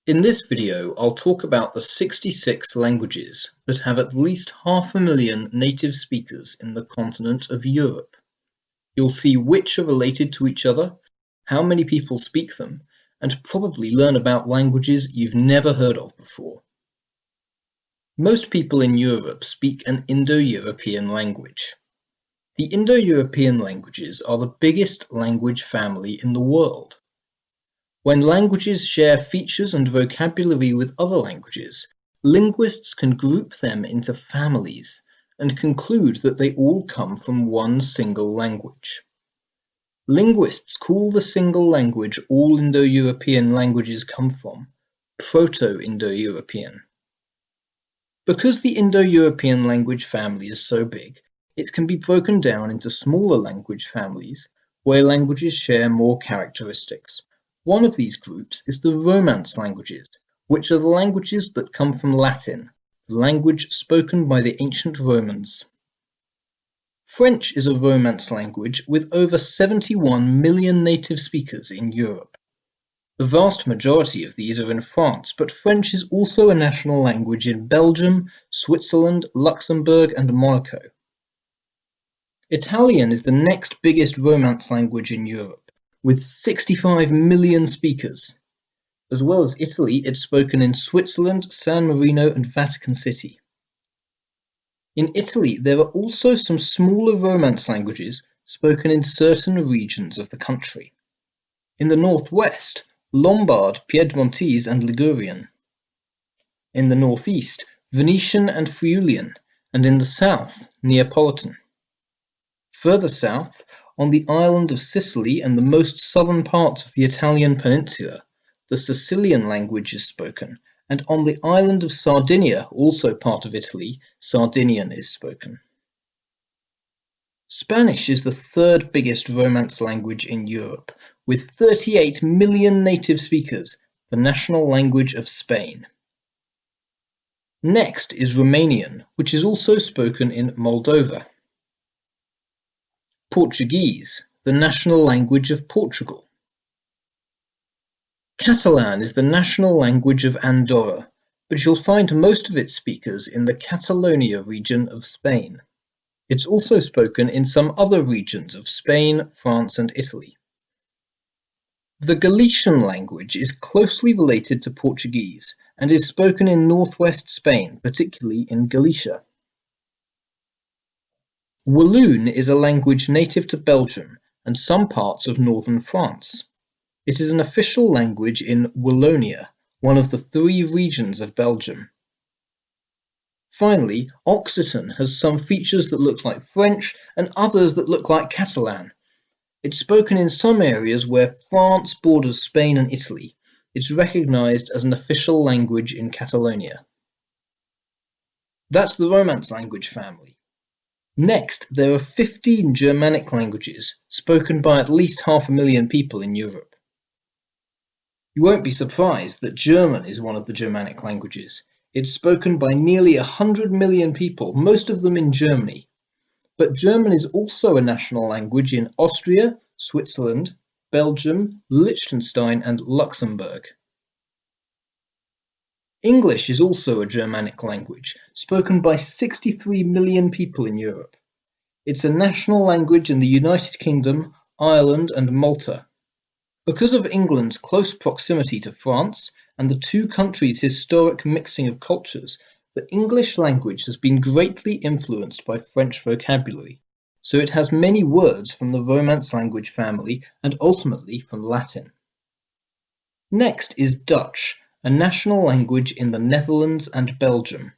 In this video, I'll talk about the 66 languages that have at least 500,000 native speakers in the continent of Europe. You'll see which are related to each other, how many people speak them, and probably learn about languages you've never heard of before. Most people in Europe speak an Indo-European language. The Indo-European languages are the biggest language family in the world. When languages share features and vocabulary with other languages, linguists can group them into families and conclude that they all come from one single language. Linguists call the single language all Indo-European languages come from proto-indo-European. Because the Indo-European language family is so big, it can be broken down into smaller language families where languages share more characteristics. One of these groups is the Romance languages, which are the languages that come from Latin, the language spoken by the ancient Romans. French is a Romance language with over 71 million native speakers in Europe. The vast majority of these are in France, but French is also a national language in Belgium, Switzerland, Luxembourg, and Monaco. Italian is the next biggest Romance language in Europe, with 65 million speakers. As well as Italy, it's spoken in Switzerland, San Marino, and Vatican City. In Italy, there are also some smaller Romance languages spoken in certain regions of the country. In the northwest, Lombard, Piedmontese, and Ligurian. In the northeast, Venetian and Friulian, and in the south, Neapolitan. Further south, on the island of Sicily and the most southern parts of the Italian peninsula, the Sicilian language is spoken, and on the island of Sardinia, also part of Italy, Sardinian is spoken. Spanish is the third biggest Romance language in Europe, with 38 million native speakers, the national language of Spain. Next is Romanian, which is also spoken in Moldova. Portuguese, the national language of Portugal. Catalan is the national language of Andorra, but you'll find most of its speakers in the Catalonia region of Spain. It's also spoken in some other regions of Spain, France, and Italy. The Galician language is closely related to Portuguese and is spoken in northwest Spain, particularly in Galicia. Walloon is a language native to Belgium and some parts of northern France. It is an official language in Wallonia, one of the 3 regions of Belgium. Finally, Occitan has some features that look like French and others that look like Catalan. It's spoken in some areas where France borders Spain and Italy. It's recognized as an official language in Catalonia. That's the Romance language family. Next, there are 15 Germanic languages spoken by at least 500,000 people in Europe. You won't be surprised that German is one of the Germanic languages. It's spoken by nearly 100 million people, most of them in Germany. But German is also a national language in Austria, Switzerland, Belgium, Liechtenstein, and Luxembourg. English is also a Germanic language, spoken by 63 million people in Europe. It's a national language in the United Kingdom, Ireland, and Malta. Because of England's close proximity to France and the 2 countries' historic mixing of cultures, the English language has been greatly influenced by French vocabulary, so it has many words from the Romance language family and ultimately from Latin. Next is Dutch, a national language in the Netherlands and Belgium.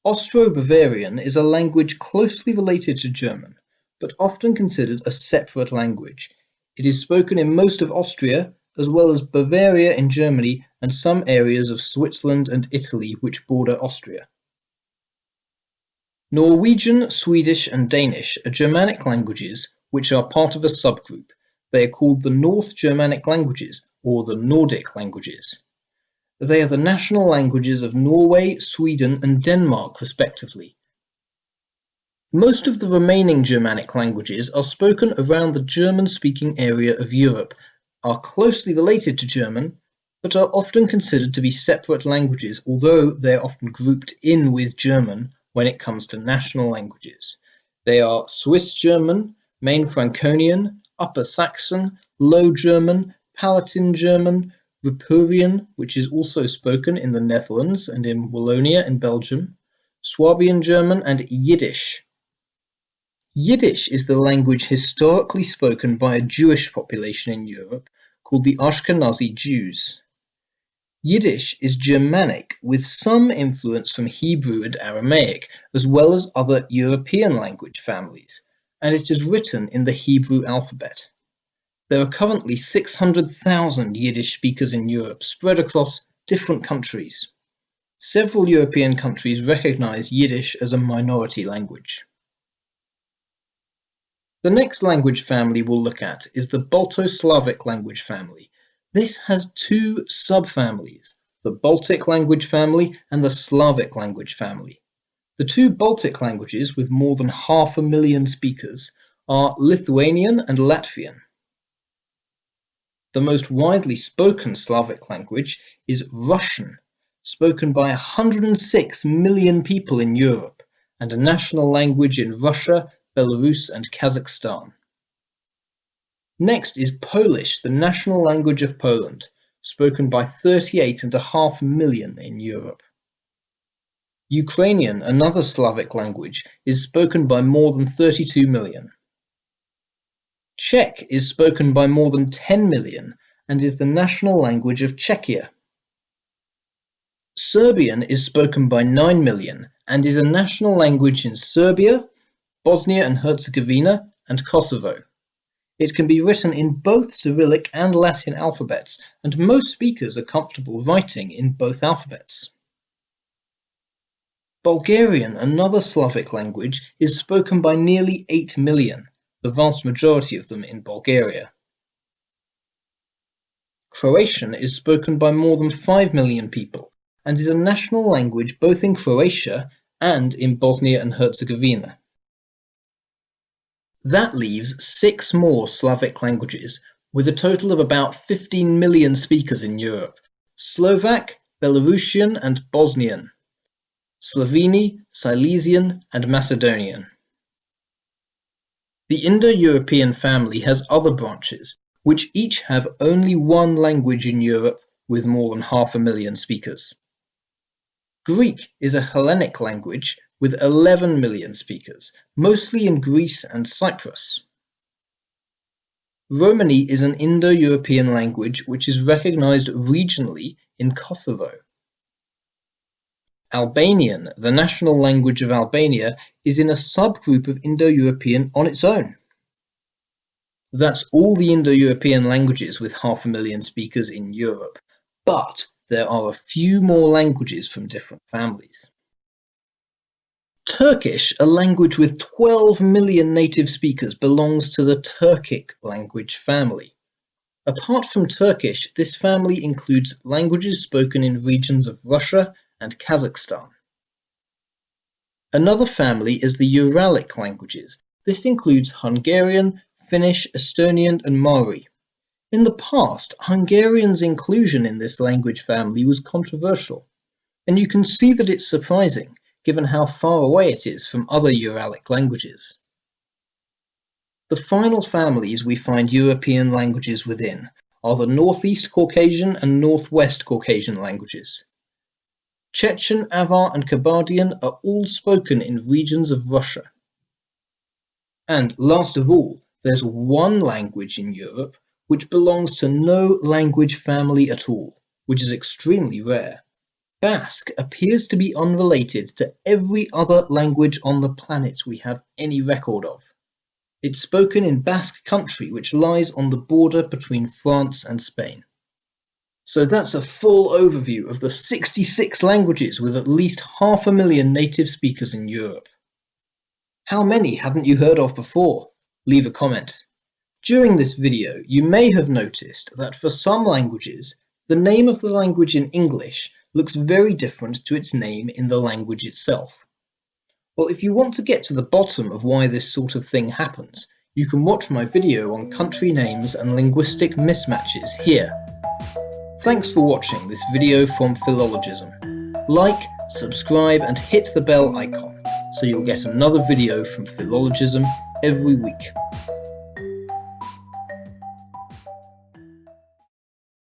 Austro-Bavarian is a language closely related to German, but often considered a separate language. It is spoken in most of Austria, as well as Bavaria in Germany and some areas of Switzerland and Italy which border Austria. Norwegian, Swedish, and Danish are Germanic languages which are part of a subgroup. They are called the North Germanic languages, or the Nordic languages. They are the national languages of Norway, Sweden, and Denmark, respectively. Most of the remaining Germanic languages are spoken around the German-speaking area of Europe, are closely related to German, but are often considered to be separate languages, although they are often grouped in with German when it comes to national languages. They are Swiss German, Main Franconian, Upper Saxon, Low German, Palatine German, Ripuarian, which is also spoken in the Netherlands and in Wallonia in Belgium, Swabian German, and Yiddish. Yiddish is the language historically spoken by a Jewish population in Europe called the Ashkenazi Jews. Yiddish is Germanic with some influence from Hebrew and Aramaic, as well as other European language families, and it is written in the Hebrew alphabet. There are currently 600,000 Yiddish speakers in Europe, spread across different countries. Several European countries recognize Yiddish as a minority language. The next language family we'll look at is the balto-slavic language family. This has two subfamilies, the Baltic language family and the Slavic language family. The two Baltic languages, with more than 500,000 speakers, are Lithuanian and Latvian. The most widely spoken Slavic language is Russian, spoken by 106 million people in Europe, and a national language in Russia, Belarus, and Kazakhstan. Next is Polish, the national language of Poland, spoken by 38.5 million in Europe. Ukrainian, another Slavic language, is spoken by more than 32 million. Czech is spoken by more than 10 million and is the national language of Czechia. Serbian is spoken by 9 million and is a national language in Serbia, Bosnia and Herzegovina, and Kosovo. It can be written in both Cyrillic and Latin alphabets, and most speakers are comfortable writing in both alphabets. Bulgarian, another Slavic language, is spoken by nearly 8 million, the vast majority of them in Bulgaria. Croatian is spoken by more than 5 million people, and is a national language both in Croatia and in Bosnia and Herzegovina. That leaves 6 more Slavic languages, with a total of about 15 million speakers in Europe: Slovak, Belarusian, and Bosnian, Slovene, Silesian, and Macedonian. The Indo-European family has other branches, which each have only one language in Europe with more than 500,000 speakers. Greek is a Hellenic language with 11 million speakers, mostly in Greece and Cyprus. Romani is an Indo-European language which is recognized regionally in Kosovo. Albanian, the national language of Albania, is in a subgroup of Indo-European on its own. That's all the Indo-European languages with 500,000 speakers in Europe, but there are a few more languages from different families. Turkish, a language with 12 million native speakers, belongs to the Turkic language family. Apart from Turkish, this family includes languages spoken in regions of Russia and Kazakhstan. Another family is the Uralic languages. This includes Hungarian, Finnish, Estonian, and Mari. In the past, Hungarian's inclusion in this language family was controversial, and you can see that it's surprising, given how far away it is from other Uralic languages. The final families we find European languages within are the Northeast Caucasian and Northwest Caucasian languages. Chechen, Avar, and Kabardian are all spoken in regions of Russia. And last of all, there's one language in Europe which belongs to no language family at all, which is extremely rare. Basque appears to be unrelated to every other language on the planet we have any record of. It's spoken in Basque Country, which lies on the border between France and Spain. So that's a full overview of the 66 languages with at least 500,000 native speakers in Europe. How many hadn't you heard of before? Leave a comment. During this video, you may have noticed that for some languages, the name of the language in English looks very different to its name in the language itself. Well, if you want to get to the bottom of why this sort of thing happens, You can watch my video on country names and linguistic mismatches here. Thanks for watching this video from Philologism. Like, subscribe and hit the bell icon so you'll get another video from Philologism every week.